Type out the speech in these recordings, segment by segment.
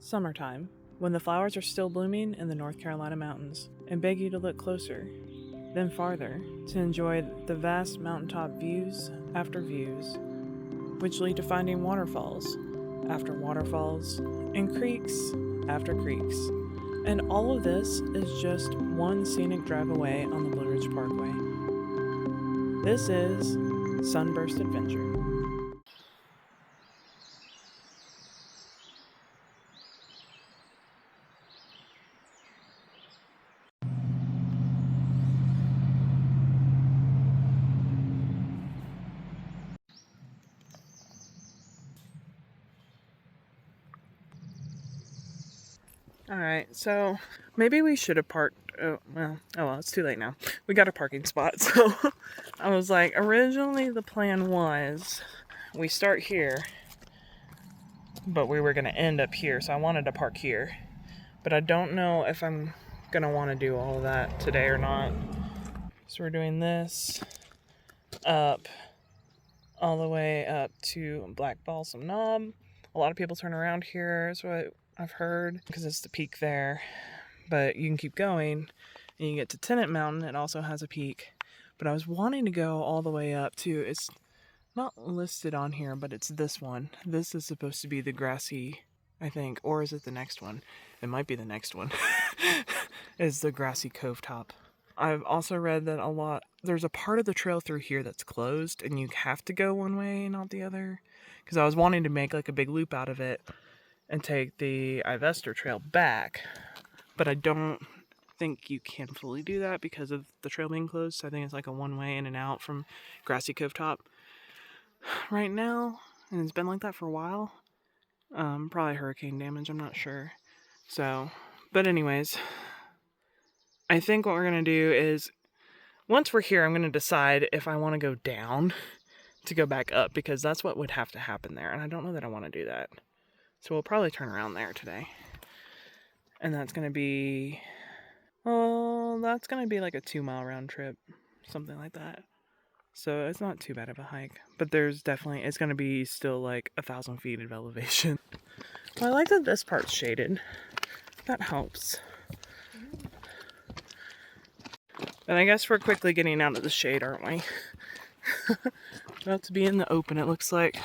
Summertime, when the flowers are still blooming in the North Carolina mountains, and beg you to look closer, then farther, to enjoy the vast mountaintop views after views, which lead to finding waterfalls after waterfalls, and creeks after creeks. And all of this is just one scenic drive away on the Blue Ridge Parkway. This is Sunburst Adventure. Alright, so maybe we should have parked. Oh well, it's too late now. We got a parking spot, so I was like, originally the plan was we start here, but we were going to end up here, so I wanted to park here. But I don't know if I'm going to want to do all of that today or not. So we're doing this up, all the way up to Black Balsam Knob. A lot of people turn around here, is what I've heard, because it's the peak there. But you can keep going, and you get to Tennant Mountain. It also has a peak. But I was wanting to go all the way up to, it's not listed on here, but it's this one. This is supposed to be the grassy, I think, or is it the next one? It might be the next one. Is the grassy cove top. I've also read that there's a part of the trail through here that's closed, and you have to go one way, not the other. Because I was wanting to make like a big loop out of it and take the Ivester Trail back, but I don't think you can fully do that because of the trail being closed. So I think it's like a one-way in and out from Grassy Cove Top right now, and it's been like that for a while. Probably hurricane damage, I'm not sure. So, but anyways, I think what we're gonna do is, once we're here, I'm gonna decide if I want to go down to go back up, because that's what would have to happen there, and I don't know that I want to do that. So we'll probably turn around there today. And that's going to be, that's going to be like a 2-mile round trip, something like that. So it's not too bad of a hike, but there's definitely, it's going to be still like 1,000 feet of elevation. Well, I like that this part's shaded. That helps. And I guess we're quickly getting out of the shade, aren't we? About to be in the open, it looks like.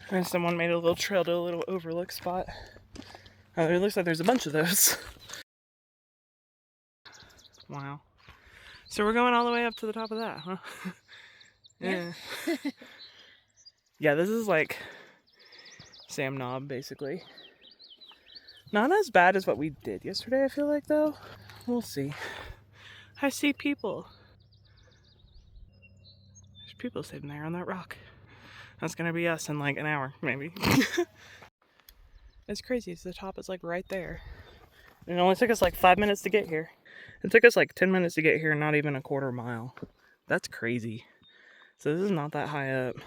And someone made a little trail to a little overlook spot. Oh, it looks like there's a bunch of those. Wow. So we're going all the way up to the top of that, huh? Yeah. Yeah, this is like Sam Knob, basically. Not as bad as what we did yesterday, I feel like, though. We'll see. I see people. There's people sitting there on that rock. That's gonna be us in like an hour, maybe. It's crazy, so the top is like right there. And it only took us like 5 minutes to get here. It took us like 10 minutes to get here, not even a quarter mile. That's crazy. So this is not that high up.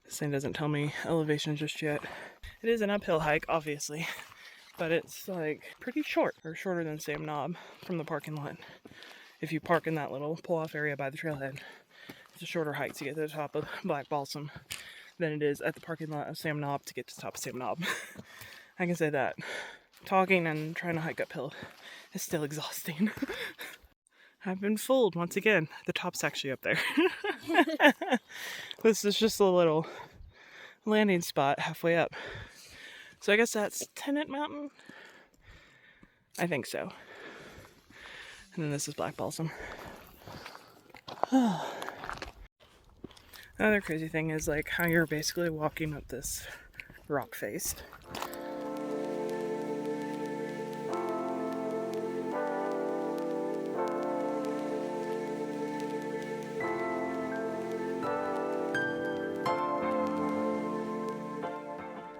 This thing doesn't tell me elevation just yet. It is an uphill hike, obviously, but it's like pretty short, or shorter than Sam Knob from the parking lot. If you park in that little pull-off area by the trailhead, it's a shorter hike to get to the top of Black Balsam than it is at the parking lot of Sam Knob to get to the top of Sam Knob. I can say that. Talking and trying to hike uphill is still exhausting. I've been fooled once again. The top's actually up there. This is just a little landing spot halfway up. So I guess that's Tennant Mountain? I think so. And then this is Black Balsam. Another crazy thing is like how you're basically walking up this rock face.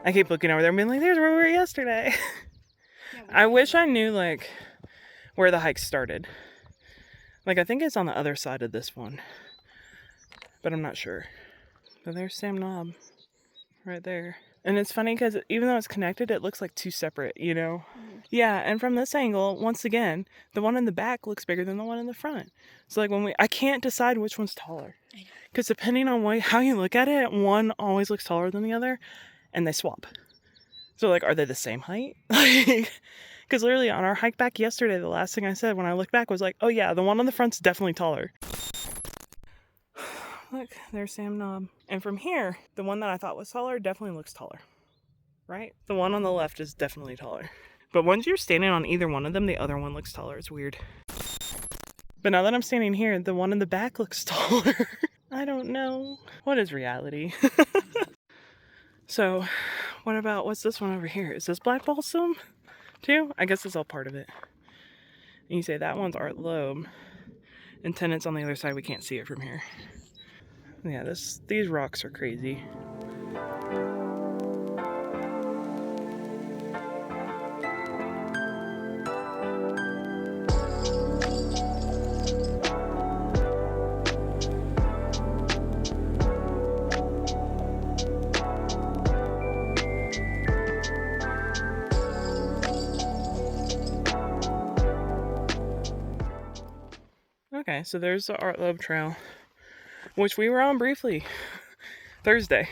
I keep looking over there and being like, there's where we were yesterday. Yeah, I wish I knew like where the hike started. Like I think it's on the other side of this one, but I'm not sure. But there's Sam Knob right there. And it's funny because even though it's connected, it looks like two separate, you know? Yeah, and from this angle, once again, the one in the back looks bigger than the one in the front. So like I can't decide which one's taller. Because depending on how you look at it, one always looks taller than the other, and they swap. So like, are they the same height? Because literally on our hike back yesterday, the last thing I said when I looked back was like, oh yeah, the one on the front's definitely taller. Look, there's Sam Knob. And from here, the one that I thought was taller definitely looks taller. Right? The one on the left is definitely taller. But once you're standing on either one of them, the other one looks taller. It's weird. But now that I'm standing here, the one in the back looks taller. I don't know. What is reality? So, what's this one over here? Is this black balsam too? I guess it's all part of it. And you say that one's Art Loeb. And Tennant's on the other side. We can't see it from here. Yeah, these rocks are crazy. Okay, so there's the Art Loeb Trail, which we were on briefly Thursday.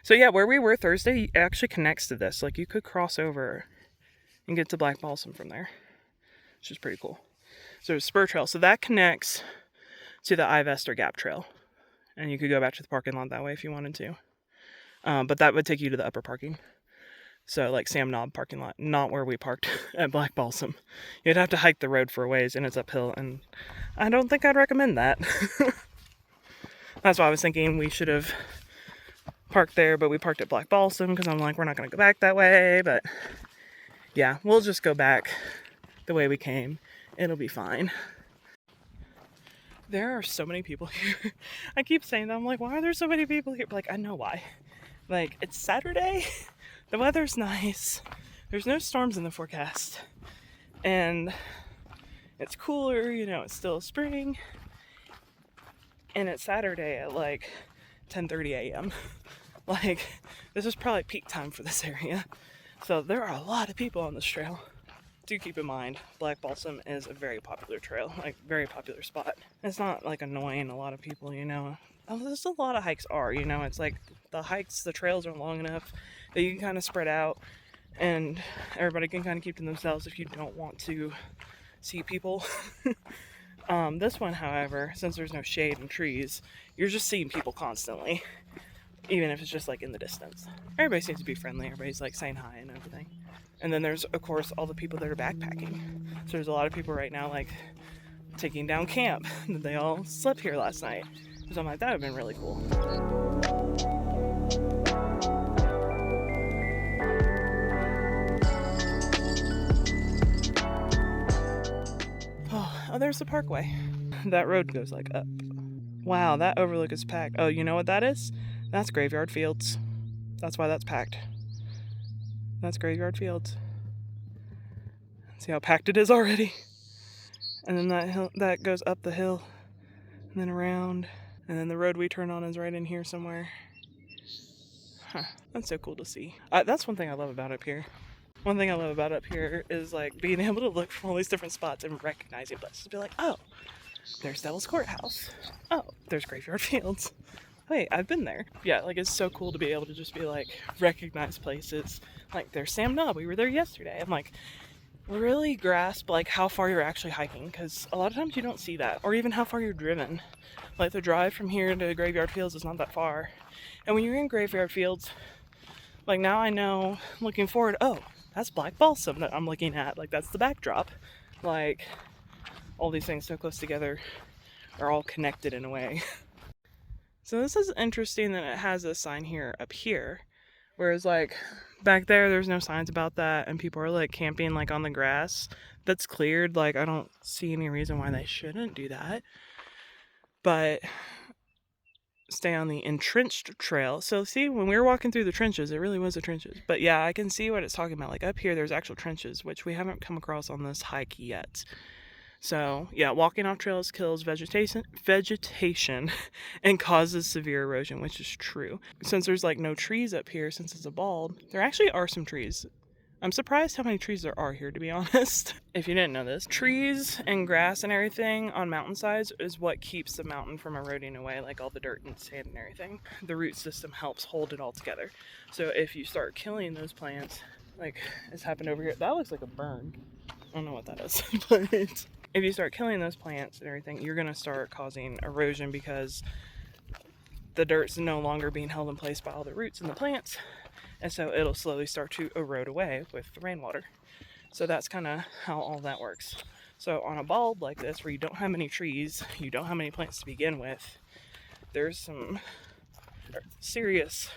So yeah, where we were Thursday actually connects to this. Like you could cross over and get to Black Balsam from there, which is pretty cool. So there's Spur Trail. So that connects to the Ivester Gap Trail. And you could go back to the parking lot that way if you wanted to. But that would take you to the upper parking. So like Sam Knob parking lot, not where we parked at Black Balsam. You'd have to hike the road for a ways and it's uphill, and I don't think I'd recommend that. That's why I was thinking we should have parked there, but we parked at Black Balsam because I'm like, we're not going to go back that way. But yeah, we'll just go back the way we came. It'll be fine. There are so many people here. I keep saying that. I'm like, why are there so many people here? Like, I know why. Like, it's Saturday. The weather's nice. There's no storms in the forecast. And it's cooler, you know, it's still spring. And it's Saturday at like 10:30 a.m. Like, this is probably peak time for this area. So there are a lot of people on this trail. Do keep in mind, Black Balsam is a very popular trail, like very popular spot. It's not like annoying a lot of people, you know. There's a lot of hikes are, you know, it's like the trails are long enough that you can kind of spread out and everybody can kind of keep to themselves if you don't want to see people. This one, however, since there's no shade and trees, you're just seeing people constantly, even if it's just like in the distance. Everybody seems to be friendly, everybody's like saying hi and everything. And then there's, of course, all the people that are backpacking. So there's a lot of people right now like taking down camp. They all slept here last night. So I'm like, that would have been really cool. Oh, there's the parkway. That road goes like up. Wow, that overlook is packed. Oh, you know what that is? That's graveyard fields. That's why that's packed. That's graveyard fields. See how packed it is already? And then that hill, that goes up the hill and then around. And then the road we turn on is right in here somewhere. Huh, that's so cool to see. That's one thing I love about up here. One thing I love about up here is like being able to look from all these different spots and recognizing places. Be like, oh, there's Devil's Courthouse. Oh, there's Graveyard Fields. Wait, I've been there. Yeah, like it's so cool to be able to just be like, recognize places. Like there's Sam Knob, we were there yesterday. I'm like, really grasp like how far you're actually hiking, because a lot of times you don't see that, or even how far you're driven. Like the drive from here to Graveyard Fields is not that far. And when you're in Graveyard Fields, like now I know looking forward, oh, that's Black Balsam that I'm looking at. Like that's the backdrop. Like all these things so close together are all connected in a way. So this is interesting that it has a sign here up here. Whereas like back there, there's no signs about that. And people are like camping like on the grass that's cleared. Like I don't see any reason why they shouldn't do that. But stay on the entrenched trail. So see, when we were walking through the trenches, it really was the trenches. But yeah, I can see what it's talking about. Like up here, there's actual trenches, which we haven't come across on this hike yet. So yeah, walking off trails kills vegetation and causes severe erosion, which is true. Since there's like no trees up here, since it's a bald, there actually are some trees. I'm surprised how many trees there are here, to be honest. If you didn't know this, trees and grass and everything on mountainsides is what keeps the mountain from eroding away, like all the dirt and sand and everything. The root system helps hold it all together. So if you start killing those plants, like it's happened over here, that looks like a burn. I don't know what that is, but if you start killing those plants and everything, you're gonna start causing erosion because the dirt's no longer being held in place by all the roots and the plants. And so it'll slowly start to erode away with the rainwater. So that's kind of how all that works. So on a bald like this, where you don't have many trees, you don't have many plants to begin with, there's some serious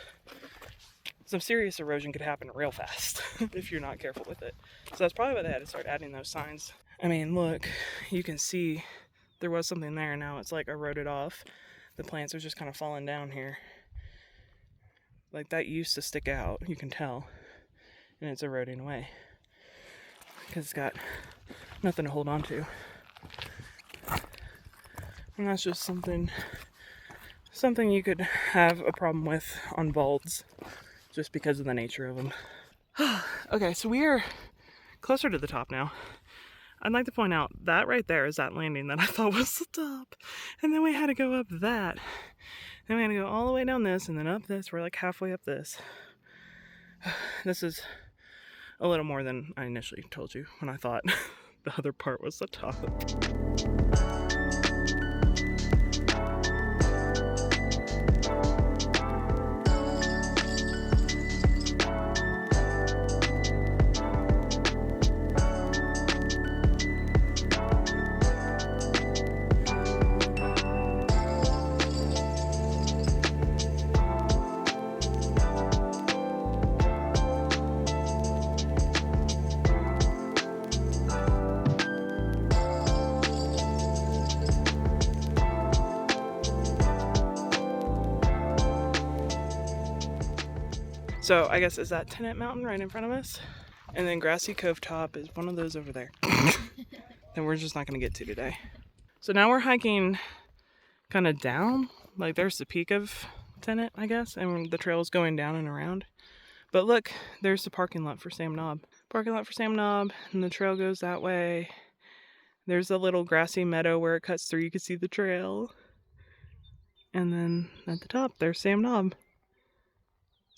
erosion could happen real fast if you're not careful with it. So that's probably why they had to start adding those signs. I mean, look, you can see there was something there, and now it's like eroded off. The plants are just kind of falling down here. Like that used to stick out, you can tell, and it's eroding away because it's got nothing to hold on to. And that's just something you could have a problem with on balds just because of the nature of them. Okay, so we are closer to the top now. I'd like to point out that right there is that landing that I thought was the top, and then we had to go up that. Then we had to go all the way down this and then up this. We're like halfway up this. This is a little more than I initially told you when I thought the other part was the top. So I guess is that Tennant Mountain right in front of us? And then Grassy Cove Top is one of those over there. That we're just not going to get to today. So now we're hiking kind of down. Like there's the peak of Tennant, I guess. And the trail's going down and around. But look, there's the parking lot for Sam Knob. Parking lot for Sam Knob. And the trail goes that way. There's a little grassy meadow where it cuts through. You can see the trail. And then at the top, there's Sam Knob.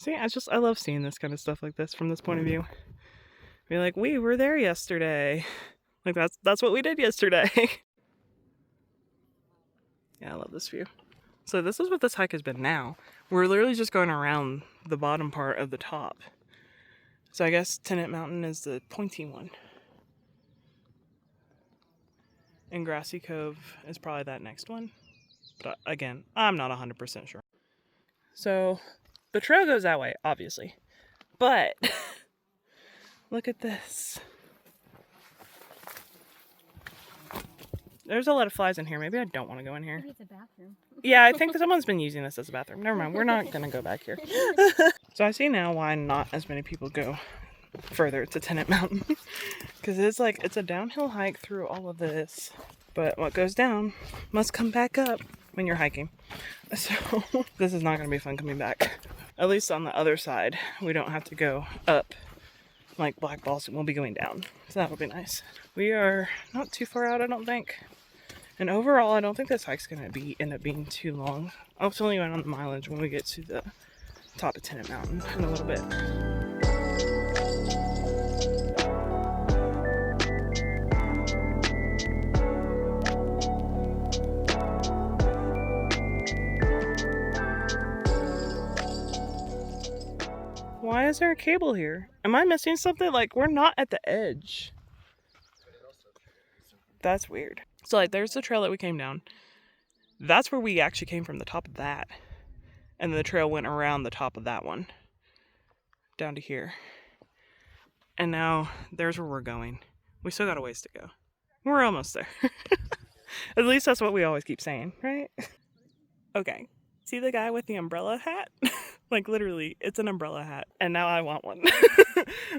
See, I love seeing this kind of stuff like this from this point of view. Be like, we were there yesterday. Like that's what we did yesterday. Yeah, I love this view. So this is what this hike has been now. We're literally just going around the bottom part of the top. So I guess Tennant Mountain is the pointy one. And Grassy Cove is probably that next one. But again, I'm not 100% sure. So the trail goes that way, obviously. But look at this. There's a lot of flies in here. Maybe I don't want to go in here. Maybe it's a bathroom. Yeah, I think someone's been using this as a bathroom. Never mind, we're not going to go back here. So I see now why not as many people go further to Tennant Mountain. Because it's a downhill hike through all of this. But what goes down must come back up when you're hiking. So this is not going to be fun coming back. At least on the other side, we don't have to go up like Black Balsam. We'll be going down. So that'll be nice. We are not too far out, I don't think. And overall, I don't think this hike's going to end up being too long. I'll fill you in on the mileage when we get to the top of Tennant Mountain in a little bit. Why is there a cable here? Am I missing something? Like, we're not at the edge. That's weird. So, like, there's the trail that we came down. That's where we actually came from, the top of that. And the trail went around the top of that one. Down to here. And now, there's where we're going. We still got a ways to go. We're almost there. At least that's what we always keep saying, right? Okay. See the guy with the umbrella hat? Like, literally, it's an umbrella hat. And now I want one.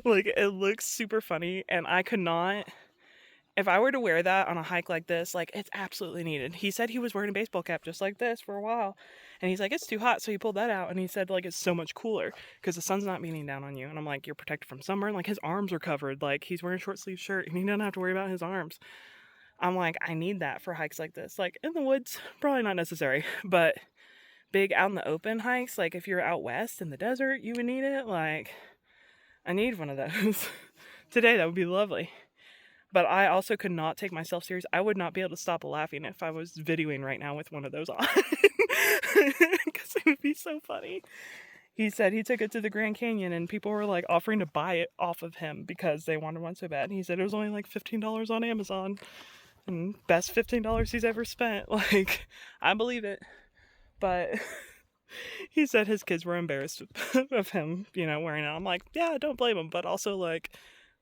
Like, it looks super funny. And I could not if I were to wear that on a hike like this, like, it's absolutely needed. He said he was wearing a baseball cap just like this for a while, and he's like, it's too hot, so he pulled that out, and he said, like, it's so much cooler because the sun's not beating down on you. And I'm like, you're protected from sunburn. Like, his arms are covered. Like, he's wearing a short sleeve shirt, and he doesn't have to worry about his arms. I'm like, I need that for hikes like this. Like, in the woods, probably not necessary, but big out in the open hikes, like if you're out west in the desert, you would need it. Like, I need one of those. Today, that would be lovely. But I also could not take myself serious. I would not be able to stop laughing if I was videoing right now with one of those on. Because it would be so funny. He said he took it to the Grand Canyon and people were like offering to buy it off of him because they wanted one so bad. And he said it was only like $15 on Amazon. And best $15 he's ever spent. Like, I believe it. But he said his kids were embarrassed of him, you know, wearing it. I'm like, yeah, don't blame him. But also, like,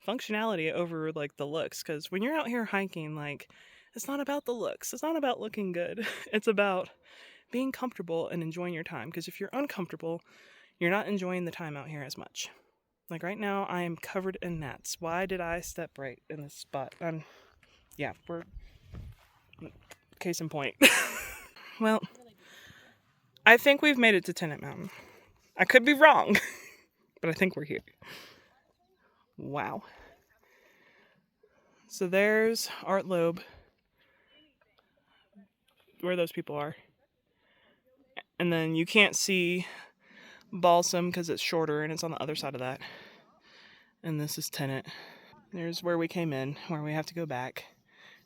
functionality over, like, the looks. Because when you're out here hiking, like, it's not about the looks. It's not about looking good. It's about being comfortable and enjoying your time. Because if you're uncomfortable, you're not enjoying the time out here as much. Like, right now, I am covered in gnats. Why did I step right in this spot? Yeah, we're... Case in point. Well, I think we've made it to Tennant Mountain. I could be wrong, but I think we're here. Wow. So there's Art Loeb, where those people are. And then you can't see Balsam because it's shorter and it's on the other side of that. And this is Tennant. There's where we came in, where we have to go back,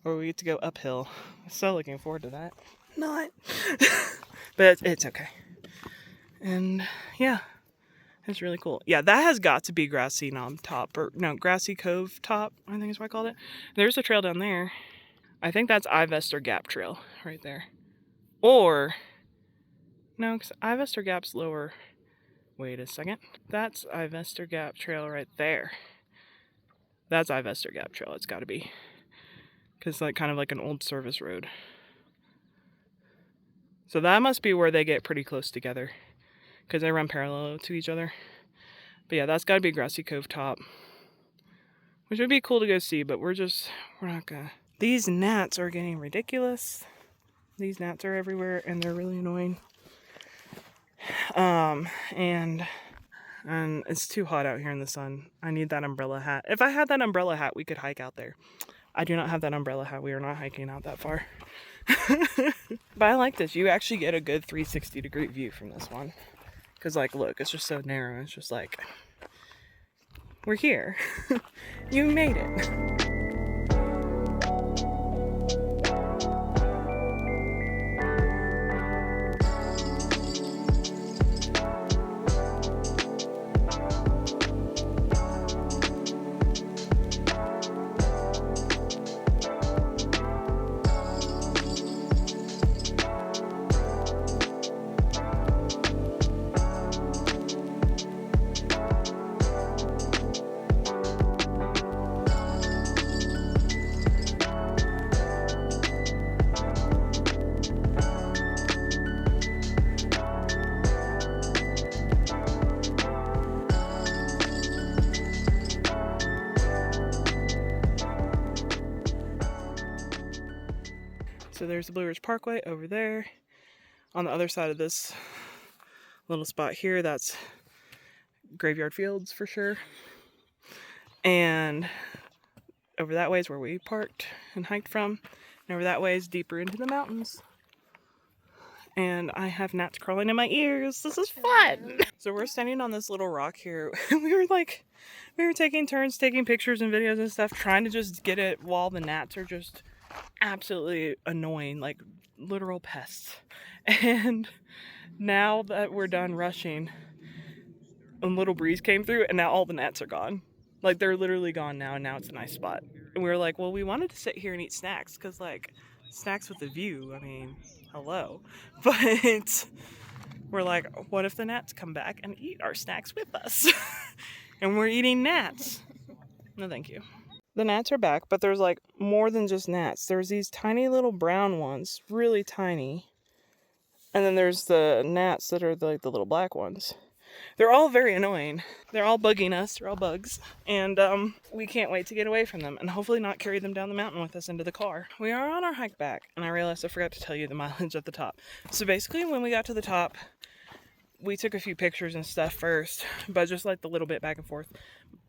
where we get to go uphill. So looking forward to that. Not. But it's okay. And yeah, it's really cool. Yeah, that has got to be Grassy Knob Top, or no, Grassy Cove Top, I think is what I called it. There's a trail down there. I think that's Ivester Gap Trail right there. Or, no, because Ivester Gap's lower. Wait a second. That's Ivester Gap Trail right there. That's Ivester Gap Trail, it's got to be. Because like kind of like an old service road. So that must be where they get pretty close together. Because they run parallel to each other. But yeah, that's got to be Grassy Cove Top. Which would be cool to go see, but we're not gonna. These gnats are getting ridiculous. These gnats are everywhere and they're really annoying. And it's too hot out here in the sun. I need that umbrella hat. If I had that umbrella hat, we could hike out there. I do not have that umbrella hat. We are not hiking out that far. But I like this. You actually get a good 360-degree view from this one. Because, like, look, it's just so narrow. It's just like, we're here. You made it. So there's the Blue Ridge Parkway over there. On the other side of this little spot here, that's Graveyard Fields for sure. And over that way is where we parked and hiked from. And over that way is deeper into the mountains. And I have gnats crawling in my ears. This is fun! So we're standing on this little rock here. we were taking turns taking pictures and videos and stuff, trying to just get it while the gnats are just absolutely annoying, like literal pests. And now that we're done rushing, a little breeze came through and now all the gnats are gone. Like, they're literally gone now, and now it's a nice spot. And we were like, well, we wanted to sit here and eat snacks, because, like, snacks with a view, I mean, hello. But we're like, what if the gnats come back and eat our snacks with us? And we're eating gnats. No, thank you. The gnats are back, but there's, like, more than just gnats. There's these tiny little brown ones, really tiny. And then there's the gnats that are, like, the little black ones. They're all very annoying. They're all bugging us. They're all bugs. And we can't wait to get away from them and hopefully not carry them down the mountain with us into the car. We are on our hike back, and I realized I forgot to tell you the mileage at the top. So basically when we got to the top, we took a few pictures and stuff first, but just like the little bit back and forth.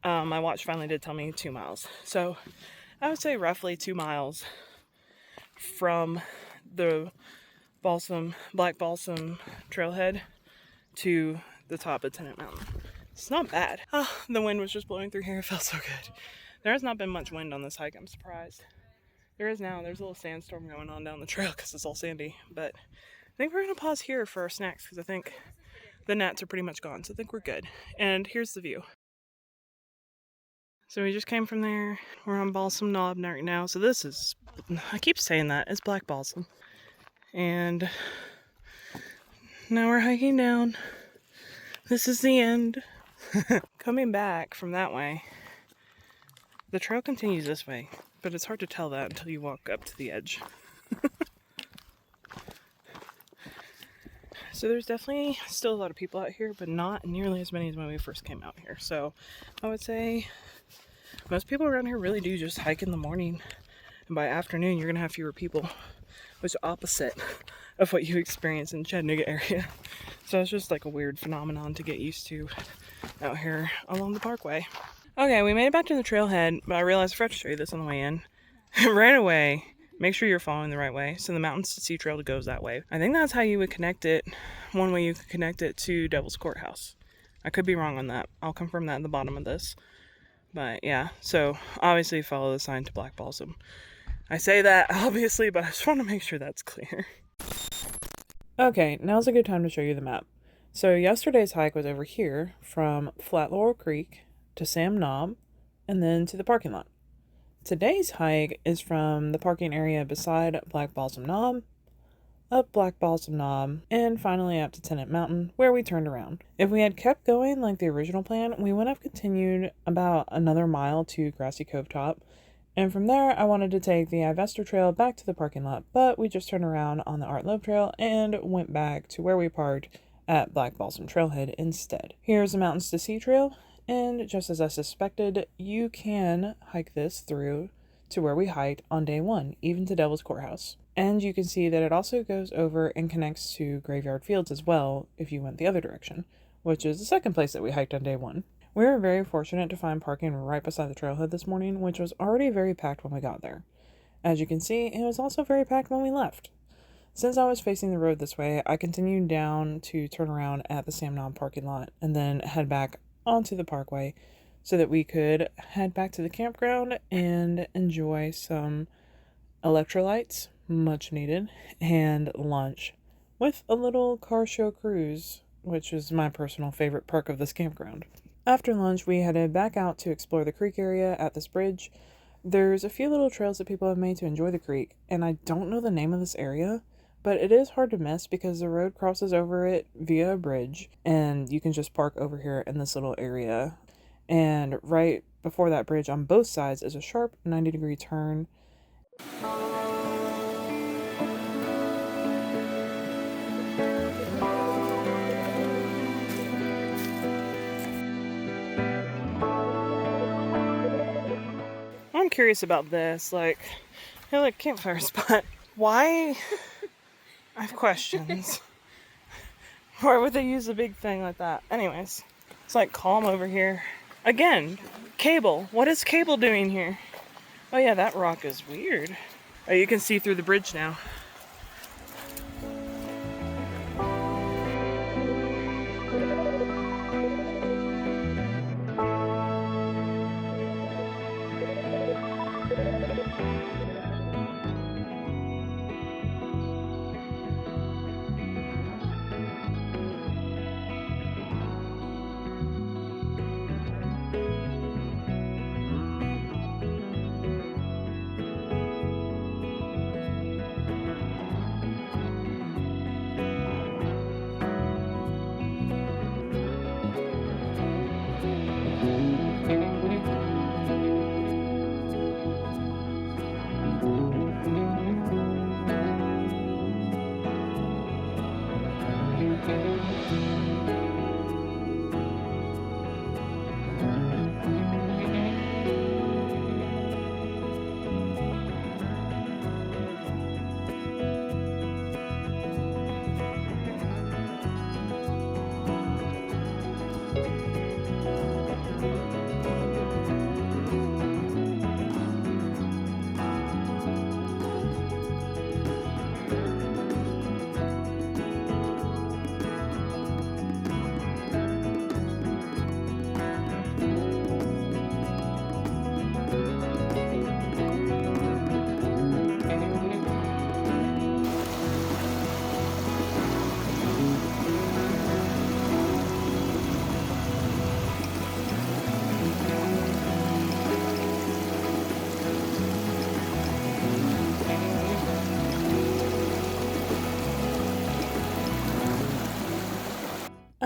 My watch finally did tell me 2 miles. So I would say roughly 2 miles from the Black Balsam trailhead to the top of Tennant Mountain. It's not bad. Oh, the wind was just blowing through here. It felt so good. There has not been much wind on this hike. I'm surprised. There is now. There's a little sandstorm going on down the trail because it's all sandy. But I think we're going to pause here for our snacks because I think the gnats are pretty much gone. So I think we're good. And here's the view. So we just came from there. We're on Balsam Knob right now. So this is, I keep saying that, it's Black Balsam. And now we're hiking down. This is the end. Coming back from that way, the trail continues this way, but it's hard to tell that until you walk up to the edge. So there's definitely still a lot of people out here, but not nearly as many as when we first came out here. So I would say most people around here really do just hike in the morning, and by afternoon you're gonna have fewer people, which is opposite of what you experience in Chattanooga area. So it's just like a weird phenomenon to get used to out here along the parkway. Okay, we made it back to the trailhead, but I realized I forgot to show you this on the way in. Right away, make sure you're following the right way. So the Mountains to Sea Trail goes that way. I think that's how you would connect it. One way you could connect it to Devil's Courthouse. I could be wrong on that. I'll confirm that at the bottom of this. But yeah, so obviously follow the sign to Black Balsam. I say that obviously, but I just want to make sure that's clear. Okay, now's a good time to show you the map. So yesterday's hike was over here from Flat Laurel Creek to Sam Knob and then to the parking lot. Today's hike is from the parking area beside Black Balsam Knob, up Black Balsam Knob, and finally up to Tennant Mountain, where we turned around. If we had kept going like the original plan, we would have continued about another mile to Grassy Cove Top, and from there I wanted to take the Ivester Trail back to the parking lot, but we just turned around on the Art Loeb Trail and went back to where we parked at Black Balsam Trailhead instead. Here's the Mountains to Sea Trail, and just as I suspected, you can hike this through to where we hiked on day 1, even to Devil's Courthouse. And you can see that it also goes over and connects to Graveyard Fields as well if you went the other direction, which is the second place that we hiked on day 1. We were very fortunate to find parking right beside the trailhead this morning, which was already very packed when we got there. As you can see, it was also very packed when we left. Since I was facing the road this way, I continued down to turn around at the Sam Knob parking lot and then head back onto the parkway so that we could head back to the campground and enjoy some electrolytes, much needed, and lunch with a little car show cruise, which is my personal favorite perk of this campground. After lunch, we headed back out to explore the creek area at this bridge. There's a few little trails that people have made to enjoy the creek, and I don't know the name of this area, but it is hard to miss because the road crosses over it via a bridge, and you can just park over here in this little area. And right before that bridge on both sides is a sharp 90-degree turn. I'm curious about this, like, hey, look, campfire spot. Why? I have questions. Why would they use a big thing like that? Anyways, it's like calm over here. Again, cable. What is cable doing here? Oh yeah, that rock is weird. Oh, you can see through the bridge now.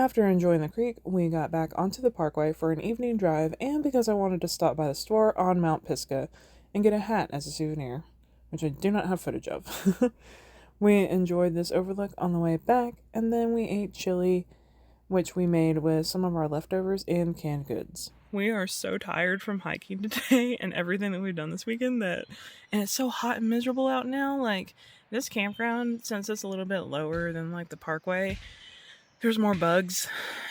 After enjoying the creek, we got back onto the parkway for an evening drive and because I wanted to stop by the store on Mount Pisgah and get a hat as a souvenir, which I do not have footage of. We enjoyed this overlook on the way back, and then we ate chili, which we made with some of our leftovers and canned goods. We are so tired from hiking today and everything that we've done this weekend and it's so hot and miserable out now. Like, this campground, since it's a little bit lower than like the parkway, there's more bugs,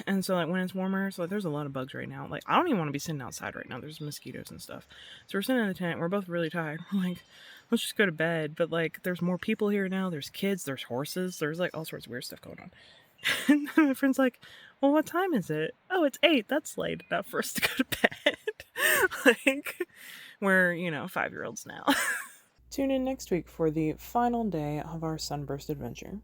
and so like when it's warmer, so like there's a lot of bugs right now. Like, I don't even want to be sitting outside right now. There's mosquitoes and stuff. So we're sitting in the tent. We're both really tired. We're like, let's just go to bed. But like, there's more people here now. There's kids. There's horses. There's like all sorts of weird stuff going on. And then my friend's like, well, what time is it? Oh, it's 8. That's late enough for us to go to bed. Like, we're 5-year-olds now. Tune in next week for the final day of our Sunburst Adventure.